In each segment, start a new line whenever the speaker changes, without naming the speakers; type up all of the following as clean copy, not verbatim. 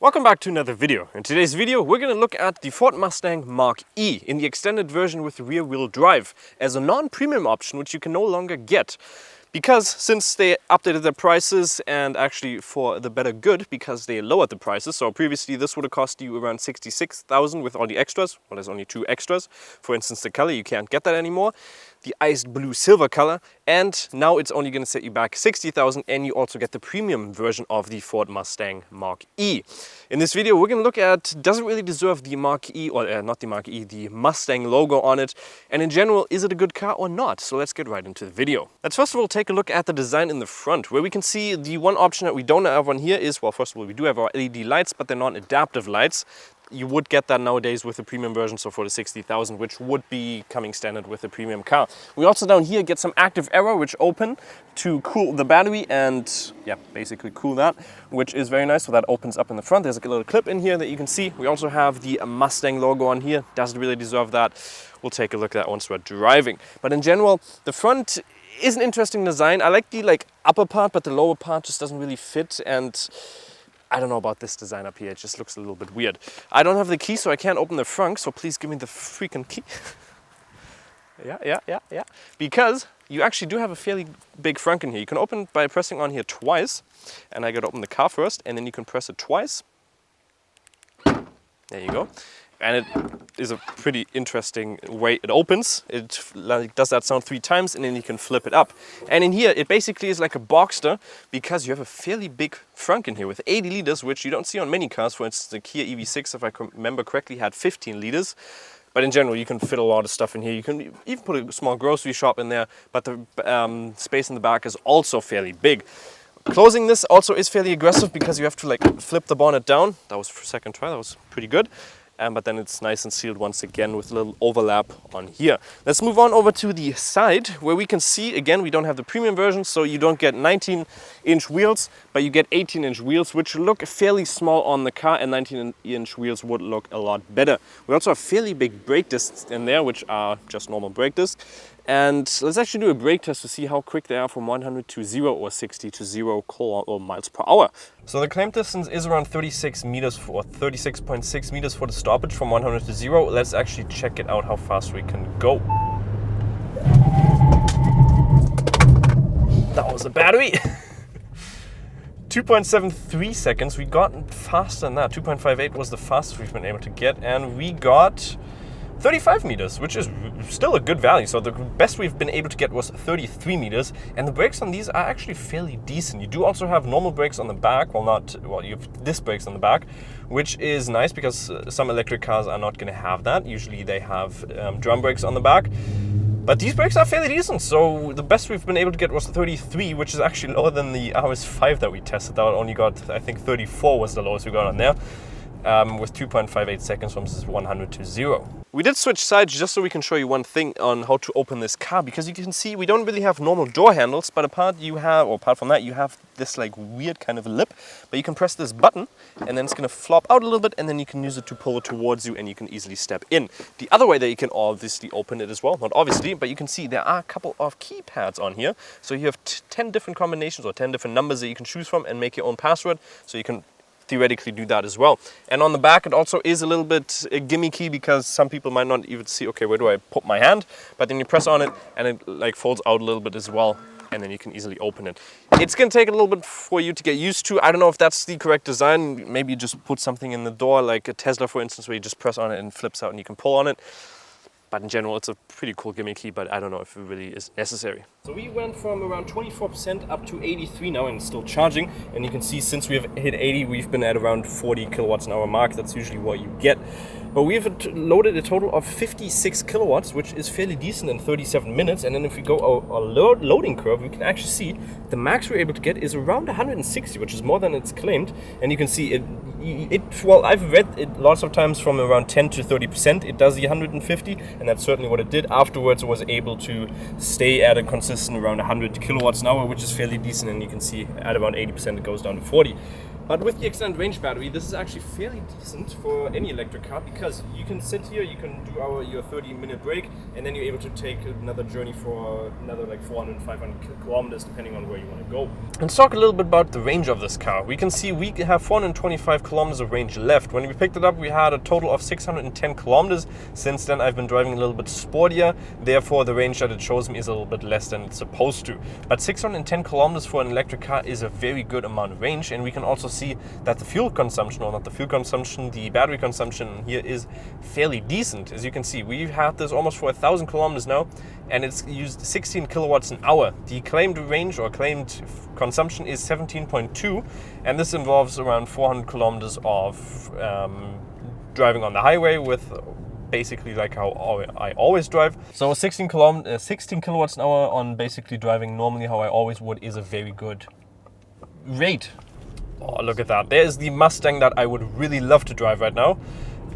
Welcome back to another video. In today's video, we're going to look at the Ford Mustang Mach-E in the extended version with rear-wheel drive as a non-premium option, which you can no longer get. Because since they updated their prices, and actually for the better good, because they lowered the prices. So previously this would have cost you around 66,000 with all the extras. Well, there's only two extras. For instance, the color, you can't get that anymore. The iced blue silver color, and now it's only going to set you back 60,000, and you also get the premium version of the Ford Mustang Mach-E. In this video, we're going to look at, does it really deserve the Mach-E, or not the Mach-E, the Mustang logo on it, and in general, is it a good car or not? So let's get right into the video. Let's first of all take a look at the design in the front, where we can see the one option that we don't have on here is, well, first of all, we do have our LED lights, but they're non-adaptive lights. You would get that nowadays with the premium version, so for the 60,000, which would be coming standard with a premium car. We also down here get some active aero, which open to cool the battery and, yeah, basically cool that, which is very nice. So that opens up in the front. There's a little clip in here that you can see. We also have the Mustang logo on here. Doesn't really deserve that. We'll take a look at that once we're driving. But in general, the front is an interesting design. I like the upper part, but the lower part just doesn't really fit, and I don't know about this design up here, it just looks a little bit weird. I don't have the key, so I can't open the frunk, so please give me the freaking key. Yeah. Because you actually do have a fairly big frunk in here. You can open by pressing on here twice, and I gotta open the car first, and then you can press it twice. There you go. And it is a pretty interesting way it opens. It does that sound 3 times, and then you can flip it up. And in here, it basically is like a Boxster, because you have a fairly big frunk in here with 80 liters, which you don't see on many cars. For instance, the Kia EV6, if I remember correctly, had 15 liters. But in general, you can fit a lot of stuff in here. You can even put a small grocery shop in there, but the space in the back is also fairly big. Closing this also is fairly aggressive, because you have to flip the bonnet down. That was for second try, that was pretty good. But then it's nice and sealed once again with a little overlap on here. Let's move on over to the side, where we can see, again, we don't have the premium version, so you don't get 19-inch wheels, but you get 18-inch wheels, which look fairly small on the car, and 19-inch wheels would look a lot better. We also have fairly big brake discs in there, which are just normal brake discs. And let's actually do a brake test to see how quick they are from 100 to 0 or 60 to 0 miles per hour. So the claimed distance is around 36 meters or 36.6 meters for the stoppage from 100 to 0. Let's actually check it out how fast we can go. That was a battery. 2.73 seconds. We got faster than that. 2.58 was the fastest we've been able to get, and we got 35 meters, which is still a good value. So the best we've been able to get was 33 meters, and the brakes on these are actually fairly decent. You do also have normal brakes on the back, you have disc brakes on the back, which is nice because some electric cars are not going to have that. Usually they have drum brakes on the back. But these brakes are fairly decent, so the best we've been able to get was 33, which is actually lower than the RS5 that we tested out. Only got, I think 34 was the lowest we got on there, with 2.58 seconds from 100 to 0. We did switch sides just so we can show you one thing on how to open this car, because you can see we don't really have normal door handles, but apart from that, you have this weird kind of lip, but you can press this button and then it's going to flop out a little bit, and then you can use it to pull it towards you and you can easily step in. The other way that you can obviously open it as well, not obviously, but you can see there are a couple of keypads on here. So you have 10 different combinations or 10 different numbers that you can choose from and make your own password, so you can theoretically do that as well. And on the back, it also is a little bit gimmicky, because some people might not even see, okay, where do I put my hand? But then you press on it and it folds out a little bit as well, and then you can easily open it. It's gonna take a little bit for you to get used to. I don't know if that's the correct design. Maybe you just put something in the door, like a Tesla, for instance, where you just press on it and it flips out and you can pull on it. But in general, it's a pretty cool gimmicky, but I don't know if it really is necessary. So we went from around 24% up to 83 now, and it's still charging. And you can see since we have hit 80, we've been at around 40 kilowatts an hour mark. That's usually what you get. But we've loaded a total of 56 kilowatts, which is fairly decent in 37 minutes. And then if we go a loading curve, we can actually see the max we're able to get is around 160, which is more than it's claimed. And you can see well, I've read it lots of times from around 10 to 30%. It does the 150, and that's certainly what it did. Afterwards, it was able to stay at a consistent around 100 kilowatts an hour, which is fairly decent. And you can see at around 80%, it goes down to 40. But with the extended range battery, this is actually fairly decent for any electric car, because you can sit here, you can do your 30-minute break, and then you're able to take another journey for another like 400, 500 kilometers, depending on where you want to go. Let's talk a little bit about the range of this car. We can see we have 425 kilometers of range left. When we picked it up, we had a total of 610 kilometers. Since then, I've been driving a little bit sportier. Therefore, the range that it shows me is a little bit less than it's supposed to. But 610 kilometers for an electric car is a very good amount of range, and we can also see that the fuel consumption, or not the fuel consumption, the battery consumption here is fairly decent. As you can see, we've had this almost for 1,000 kilometers now, and it's used 16 kilowatts an hour. The claimed range or claimed consumption is 17.2, and this involves around 400 kilometers of driving on the highway with basically like how I always drive. So 16 kilowatts an hour on basically driving normally how I always would is a very good rate. Oh, look at that. There's the Mustang that I would really love to drive right now.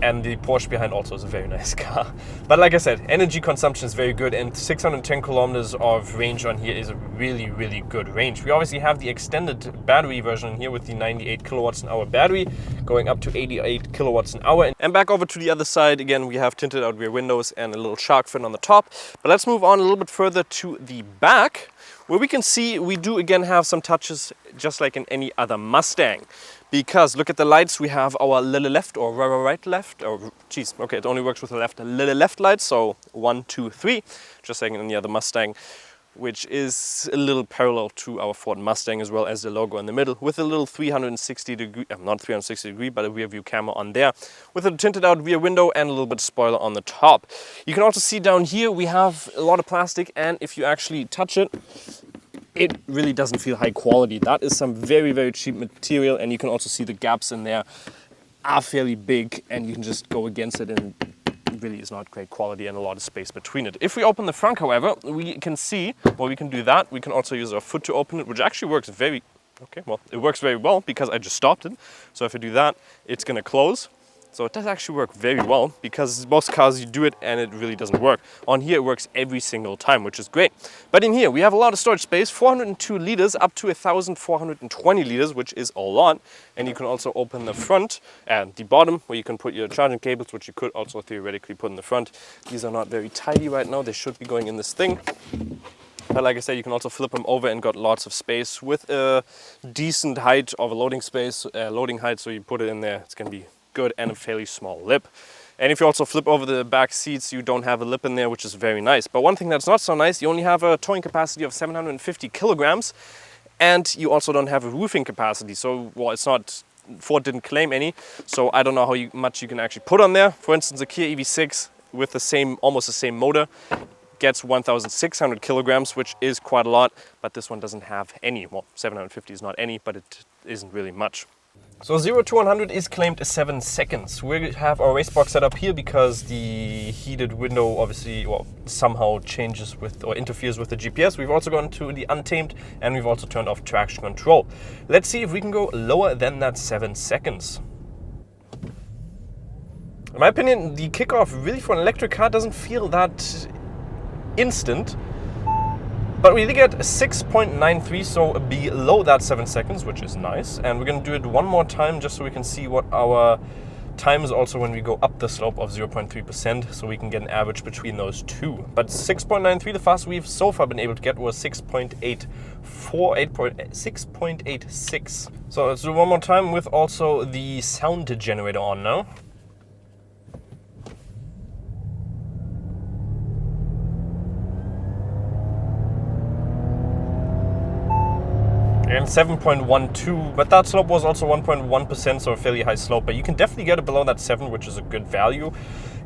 And the Porsche behind also is a very nice car. But like I said, energy consumption is very good, and 610 kilometers of range on here is a really, really good range. We obviously have the extended battery version here with the 98 kilowatts an hour battery going up to 88 kilowatts an hour. And back over to the other side, again, we have tinted out rear windows and a little shark fin on the top. But let's move on a little bit further to the back, where we can see we do again have some touches just like in any other Mustang. Because look at the lights, we have our little left or right left, or geez, okay, it only works with the left, a little left light, so 1, 2, 3, just like in any other Mustang, which is a little parallel to our Ford Mustang, as well as the logo in the middle, with a little 360 degree, not 360 degree, but a rear view camera on there, with a tinted out rear window and a little bit spoiler on the top. You can also see down here we have a lot of plastic, and if you actually touch it, it really doesn't feel high quality. That is some very, very cheap material, and you can also see the gaps in there are fairly big, and you can just go against it, and it really is not great quality and a lot of space between it. If we open the front, however, we can see, well, we can do that. We can also use our foot to open it, which actually works very, okay, well, it works very well because I just stopped it. So if I do that, it's gonna close. So it does actually work very well, because most cars you do it and it really doesn't work. On here it works every single time, which is great. But in here we have a lot of storage space, 402 liters up to 1,420 liters, which is a lot. And you can also open the front and the bottom, where you can put your charging cables, which you could also theoretically put in the front. These are not very tidy right now. They should be going in this thing. But like I said, you can also flip them over and got lots of space with a decent height of a loading space, loading height. So you put it in there, it's gonna be good, and a fairly small lip. And if you also flip over the back seats, you don't have a lip in there, which is very nice. But one thing that's not so nice, you only have a towing capacity of 750 kilograms, and you also don't have a roofing capacity. So, well, it's not, Ford didn't claim any, so I don't know how much you can actually put on there. For instance, a Kia EV6 with the same, almost the same motor gets 1,600 kilograms, which is quite a lot, but this one doesn't have any. Well, 750 is not any, but it isn't really much. So 0 to 100 is claimed as 7 seconds. We have our race box set up here because the heated window obviously, well, somehow changes with or interferes with the GPS. We've also gone to the untamed, and we've also turned off traction control. Let's see if we can go lower than that 7 seconds. In my opinion, the kickoff really for an electric car doesn't feel that instant. But we did get 6.93, so below that 7 seconds, which is nice. And we're going to do it one more time just so we can see what our time is also when we go up the slope of 0.3%, so we can get an average between those two. But 6.93, the fastest we've so far been able to get was 6.86. So let's do one more time with also the sound generator on now. And 7.12, but that slope was also 1.1%, so a fairly high slope. But you can definitely get it below that 7, which is a good value.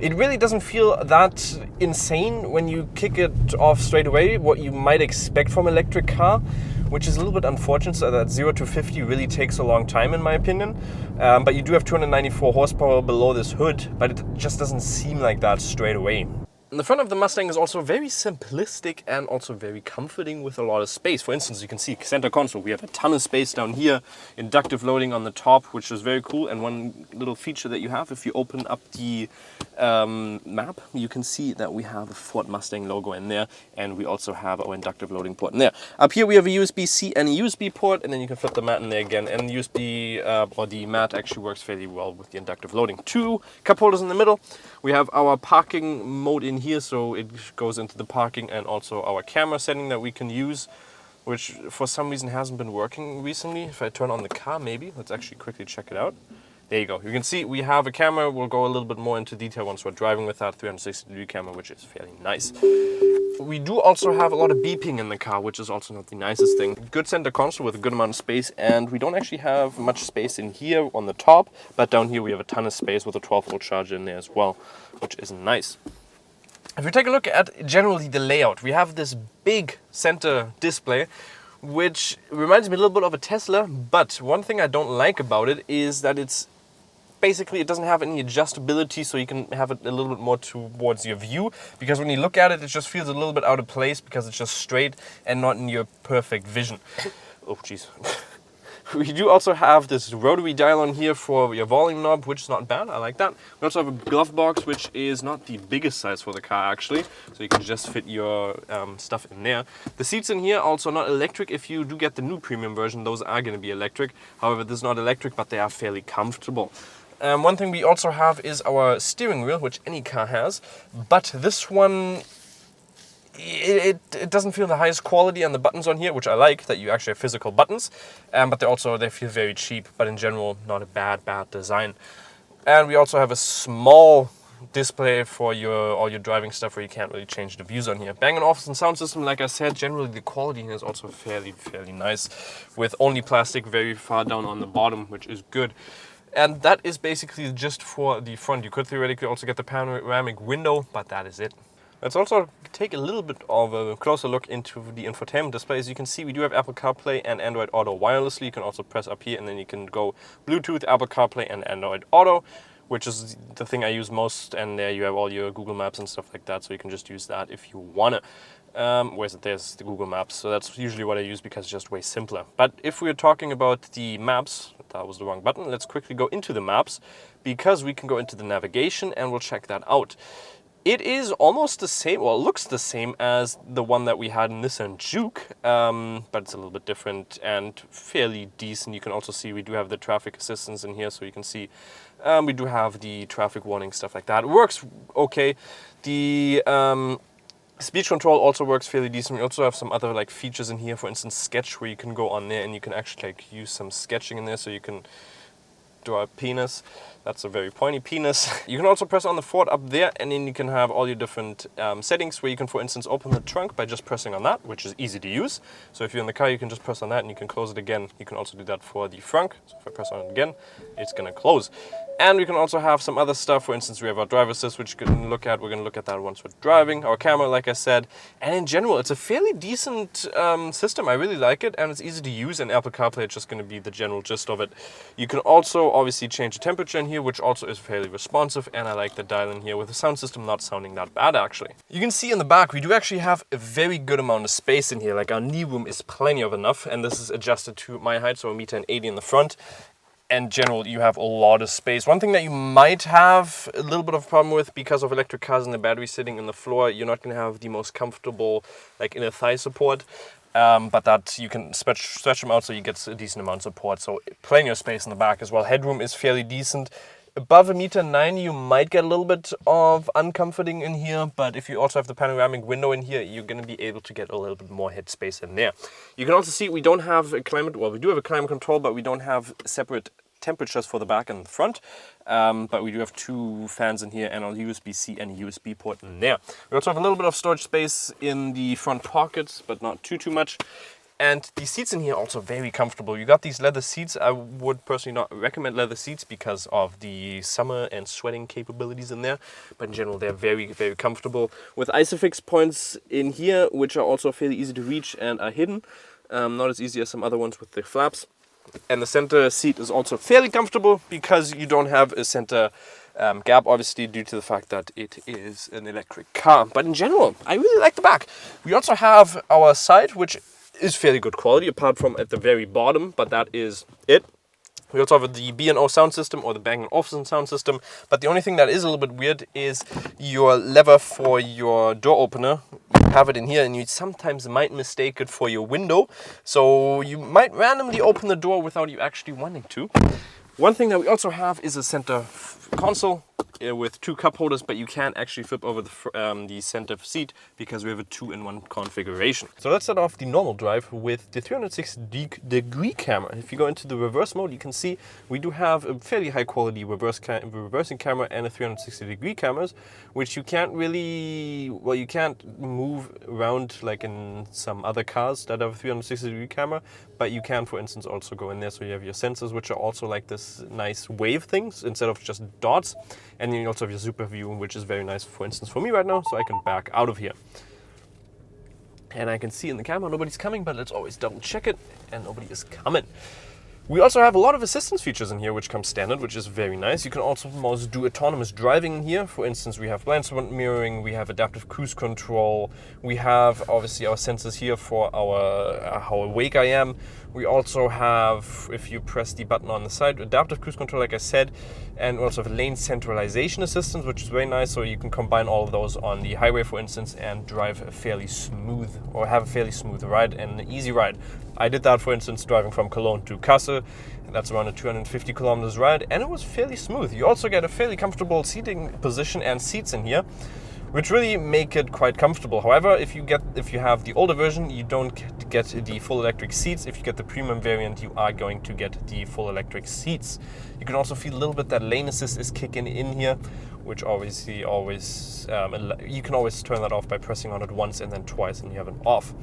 It really doesn't feel that insane when you kick it off straight away, what you might expect from an electric car, which is a little bit unfortunate. So that 0 to 50 really takes a long time, in my opinion. But you do have 294 horsepower below this hood, but it just doesn't seem like that straight away. And the front of the Mustang is also very simplistic and also very comforting with a lot of space. For instance, you can see center console. We have a ton of space down here, inductive loading on the top, which is very cool. And one little feature that you have, if you open up the map, you can see that we have a Ford Mustang logo in there, and we also have our inductive loading port in there. Up here we have a USB-C and a USB port, and then you can flip the mat in there again. And the USB or the mat actually works fairly well with the inductive loading. 2 cup holders in the middle. We have our parking mode in here, so it goes into the parking, and also our camera setting that we can use, which for some reason hasn't been working recently. If I turn on the car, maybe. Let's actually quickly check it out. There you go. You can see we have a camera. We'll go a little bit more into detail once we're driving with that 360-degree camera, which is fairly nice. We do also have a lot of beeping in the car, which is also not the nicest thing. Good center console with a good amount of space, and we don't actually have much space in here on the top, but down here we have a ton of space with a 12-volt charger in there as well, which is nice. If we take a look at generally the layout, we have this big center display, which reminds me a little bit of a Tesla, but one thing I don't like about it is that basically it doesn't have any adjustability, so you can have it a little bit more towards your view, because when you look at it, it just feels a little bit out of place because it's just straight and not in your perfect vision. Oh jeez. We do also have this rotary dial on here for your volume knob, which is not bad. I like that. We also have a glove box, which is not the biggest size for the car actually, so you can just fit your stuff in there. The seats in here also not electric. If you do get the new premium version, those are going to be electric. However, this is not electric, but they are fairly comfortable. One thing we also have is our steering wheel, which any car has, but this one, it doesn't feel the highest quality on the buttons on here, which I like, that you actually have physical buttons, but they feel very cheap, but in general, not a bad design. And we also have a small display for all your driving stuff where you can't really change the views on here. Bang & Olufsen sound system, like I said, generally the quality here is also fairly nice, with only plastic very far down on the bottom, which is good. And that is basically just for the front. You could theoretically also get the panoramic window, but that is it. Let's also take a little bit of a closer look into the infotainment display. As you can see, we do have Apple CarPlay and Android Auto wirelessly. You can also press up here and then you can go Bluetooth, Apple CarPlay and Android Auto, which is the thing I use most. And there you have all your Google Maps and stuff like that, so you can just use that if you want to. There's the Google Maps, so that's usually what I use because it's just way simpler. But if we're talking about the maps, that was the wrong button, let's quickly go into the maps, because we can go into the navigation and we'll check that out. It is almost the same, well, it looks the same as the one that we had in Nissan Juke, but it's a little bit different and fairly decent. You can also see we do have the traffic assistance in here, so you can see we do have the traffic warning, stuff like that. It works okay. The speech control also works fairly decent. We also have some other features in here, for instance sketch, where you can go on there and you can actually use some sketching in there, so you can draw a penis. That's a very pointy penis. You can also press on the Ford up there, and then you can have all your different settings, where you can, for instance, open the trunk by just pressing on that, which is easy to use. So if you're in the car, you can just press on that and you can close it again. You can also do that for the front. So if I press on it again, it's going to close. And we can also have some other stuff. For instance, we have our driver assist, which you can look at. We're going to look at that once we're driving. Our camera, like I said. And in general, it's a fairly decent system. I really like it, and it's easy to use. And Apple CarPlay is just going to be the general gist of it. You can also obviously change the temperature in here, which also is fairly responsive. And I like the dial in here with the sound system not sounding that bad, actually. You can see in the back, we do actually have a very good amount of space in here. Our knee room is plenty of enough. And this is adjusted to my height, so 1.80 m in the front. In general, you have a lot of space. One thing that you might have a little bit of a problem with, because of electric cars and the battery sitting in the floor, you're not going to have the most comfortable inner thigh support, but that you can stretch them out so you get a decent amount of support. So plenty of space in the back as well. Headroom is fairly decent. Above 1.9 m, you might get a little bit of uncomforting in here, but if you also have the panoramic window in here, you're going to be able to get a little bit more head space in there. You can also see we don't have a climate, well, we do have a climate control, but we don't have separate temperatures for the back and the front, but we do have 2 fans in here and a USB-C and a USB port in there. We also have a little bit of storage space in the front pockets, but not too much. And the seats in here are also very comfortable. You got these leather seats. I would personally not recommend leather seats because of the summer and sweating capabilities in there. But in general, they're very comfortable. With ISOFIX points in here, which are also fairly easy to reach and are hidden. Not as easy as some other ones with the flaps. And the center seat is also fairly comfortable because you don't have a center gap, obviously due to the fact that it is an electric car. But in general, I really like the back. We also have our side, which is fairly good quality, apart from at the very bottom, but that is it. We also have the B&O sound system, or the Bang & Olufsen sound system, but the only thing that is a little bit weird is your lever for your door opener. You have it in here, and you sometimes might mistake it for your window, so you might randomly open the door without you actually wanting to. One thing that we also have is a center console with 2 cup holders, but you can't actually flip over the center seat because we have a 2-in-1 configuration. So let's start off the normal drive with the 360-degree camera. If you go into the reverse mode, you can see we do have a fairly high quality reversing camera and a 360-degree cameras, which you can't really, well, you can't move around like in some other cars that have a 360-degree camera, but you can, for instance, also go in there. So you have your sensors, which are also like this nice wave things instead of just dots. And then you also have your super view, which is very nice, for instance, for me right now, so I can back out of here. And I can see in the camera nobody's coming, but let's always double check it, and nobody is coming. We also have a lot of assistance features in here, which come standard, which is very nice. You can also do autonomous driving in here. For instance, we have blind spot mirroring, we have adaptive cruise control, we have obviously our sensors here for our how awake I am. We also have, if you press the button on the side, adaptive cruise control, like I said, and we also have lane centralization assistance, which is very nice. So you can combine all of those on the highway, for instance, and drive a fairly smooth, or have a fairly smooth ride and an easy ride. I did that, for instance, driving from Cologne to Kassel. That's around a 250 kilometers ride, and it was fairly smooth. You also get a fairly comfortable seating position and seats in here, which really make it quite comfortable. However, if you have the older version, you don't get the full electric seats. If you get the premium variant, you are going to get the full electric seats. You can also feel a little bit that lane assist is kicking in here, which obviously you can always turn that off by pressing on it once and then twice, and you have it off.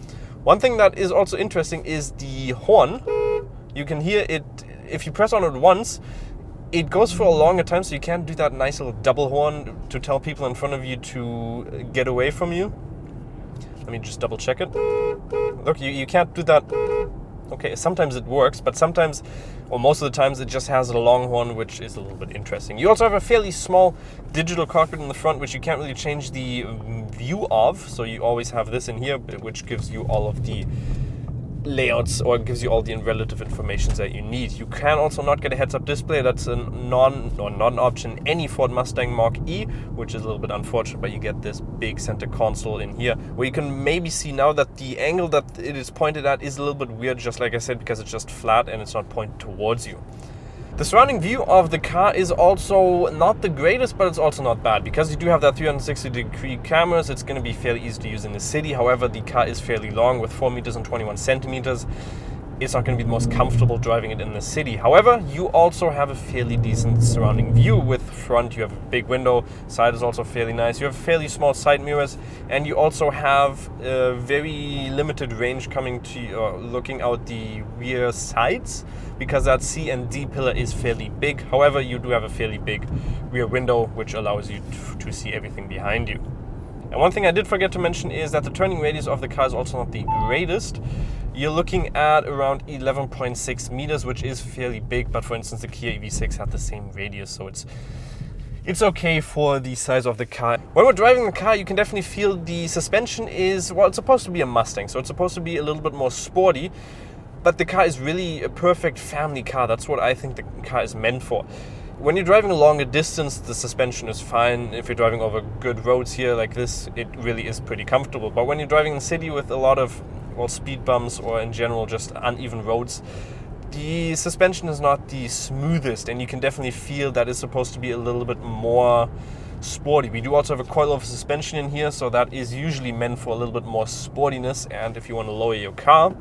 One thing that is also interesting is the horn. You can hear it if you press on it once. It goes for a longer time, so you can't do that nice little double horn to tell people in front of you to get away from you. Let me just double check it. Look, you can't do that. Okay, sometimes it works, but sometimes, or most of the times, it just has a long horn, which is a little bit interesting. You also have a fairly small digital cockpit in the front, which you can't really change the view of. So you always have this in here, which gives you all of the layouts, or gives you all the relative information that you need. You can also not get a heads-up display. That's a non-option in any Ford Mustang Mach-E, which is a little bit unfortunate, but you get this big center console in here, where you can maybe see now that the angle that it is pointed at is a little bit weird, just like I said, because it's just flat and it's not pointed towards you. The surrounding view of the car is also not the greatest, but it's also not bad. Because you do have that 360-degree cameras, it's going to be fairly easy to use in the city. However, the car is fairly long with 4 meters and 21 centimeters. It's not going to be the most comfortable driving it in the city. However, you also have a fairly decent surrounding view. With front, you have a big window. Side is also fairly nice. You have fairly small side mirrors, and you also have a very limited range coming to looking out the rear sides, because that C and D pillar is fairly big. However, you do have a fairly big rear window, which allows you to see everything behind you. And one thing I did forget to mention is that the turning radius of the car is also not the greatest. You're looking at around 11.6 meters, which is fairly big, but for instance the Kia EV6 had the same radius, so it's okay for the size of the car. When we're driving the car, you can definitely feel the suspension is, well, it's supposed to be a Mustang, so it's supposed to be a little bit more sporty, but the car is really a perfect family car. That's what I think the car is meant for. When you're driving a longer distance, the suspension is fine. If you're driving over good roads here like this, it really is pretty comfortable. But when you're driving in the city with a lot of, well, speed bumps, or in general just uneven roads, the suspension is not the smoothest, and you can definitely feel that it's supposed to be a little bit more sporty. We do also have a coilover suspension in here, so that is usually meant for a little bit more sportiness, and if you want to lower your car.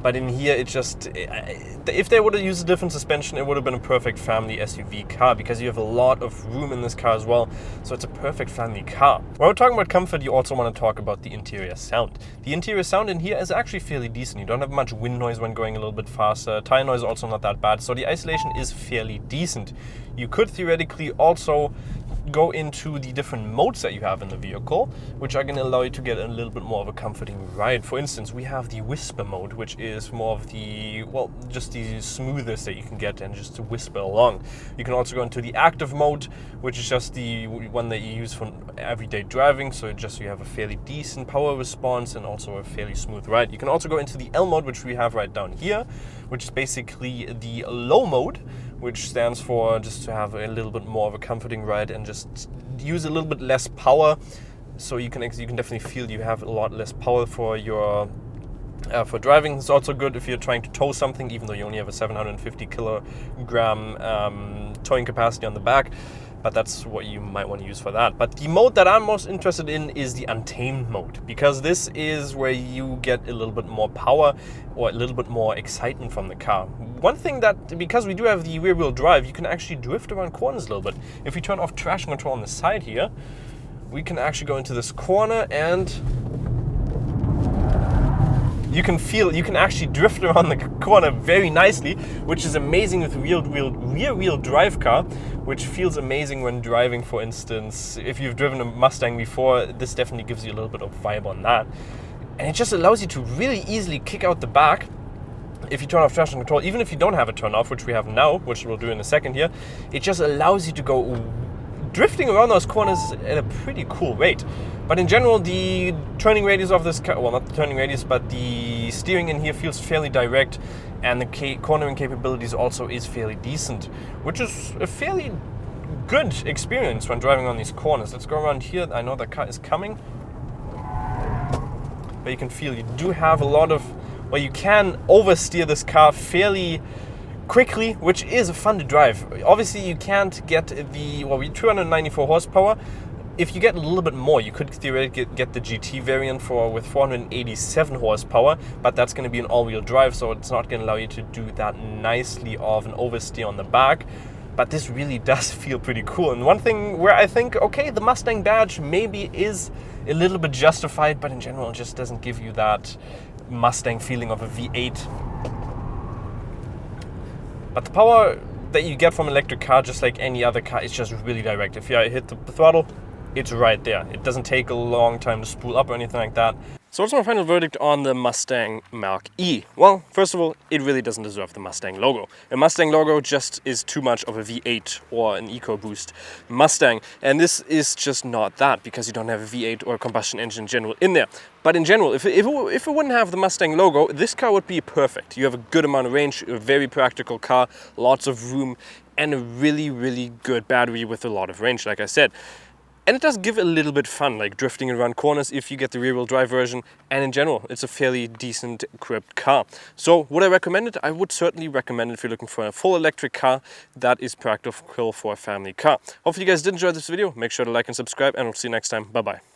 But in here, it just, if they would have used a different suspension, it would have been a perfect family SUV car, because you have a lot of room in this car as well. So it's a perfect family car. When we're talking about comfort, you also want to talk about the interior sound. The interior sound in here is actually fairly decent. You don't have much wind noise when going a little bit faster. Tire noise is also not that bad. So the isolation is fairly decent. You could theoretically also go into the different modes that you have in the vehicle, which are going to allow you to get a little bit more of a comforting ride. For instance, we have the whisper mode, which is more of the, well, just the smoothest that you can get and just to whisper along. You can also go into the active mode, which is just the one that you use for everyday driving, so just so you have a fairly decent power response and also a fairly smooth ride. You can also go into the L mode, which we have right down here, which is basically the low mode, which stands for just to have a little bit more of a comforting ride and just use a little bit less power. So you can definitely feel you have a lot less power for your for driving. It's also good if you're trying to tow something, even though you only have a 750 kilogram towing capacity on the back. But that's what you might want to use for that. But the mode that I'm most interested in is the untamed mode, because this is where you get a little bit more power or a little bit more excitement from the car. One thing that, because we do have the rear wheel drive, you can actually drift around corners a little bit. If we turn off traction control on the side here, we can actually go into this corner and you can actually drift around the corner very nicely, which is amazing with a rear wheel drive car, which feels amazing when driving. For instance, if you've driven a Mustang before, this definitely gives you a little bit of vibe on that. And it just allows you to really easily kick out the back if you turn off traction control. Even if you don't have it turned off, which we have now, which we'll do in a second here, it just allows you to go drifting around those corners at a pretty cool rate. But in general, the turning radius of this car, well, not the turning radius, but the steering in here feels fairly direct, and the cornering capabilities also is fairly decent, which is a fairly good experience when driving on these corners. Let's go around here. I know the car is coming, but you can feel you do have a lot of, well, you can oversteer this car fairly quickly, which is fun to drive. Obviously, you can't get the, well, 294 horsepower. If you get a little bit more, you could theoretically get the GT variant with 487 horsepower, but that's going to be an all-wheel drive, so it's not going to allow you to do that nicely of an oversteer on the back. But this really does feel pretty cool. And one thing where I think, okay, the Mustang badge maybe is a little bit justified, but in general, it just doesn't give you that Mustang feeling of a V8. But the power that you get from an electric car, just like any other car, is just really direct. If you hit the throttle, it's right there. It doesn't take a long time to spool up or anything like that. So what's my final verdict on the Mustang Mach-E? Well, first of all, it really doesn't deserve the Mustang logo. A Mustang logo just is too much of a V8 or an EcoBoost Mustang. And this is just not that, because you don't have a V8 or a combustion engine in general in there. But in general, if it wouldn't have the Mustang logo, this car would be perfect. You have a good amount of range, a very practical car, lots of room, and a really, really good battery with a lot of range, like I said. And it does give a little bit fun, like drifting around corners if you get the rear-wheel drive version. And in general, it's a fairly decent equipped car. So would I recommend it? I would certainly recommend it if you're looking for a full electric car that is practical for a family car. Hopefully you guys did enjoy this video. Make sure to like and subscribe, and we'll see you next time. Bye-bye.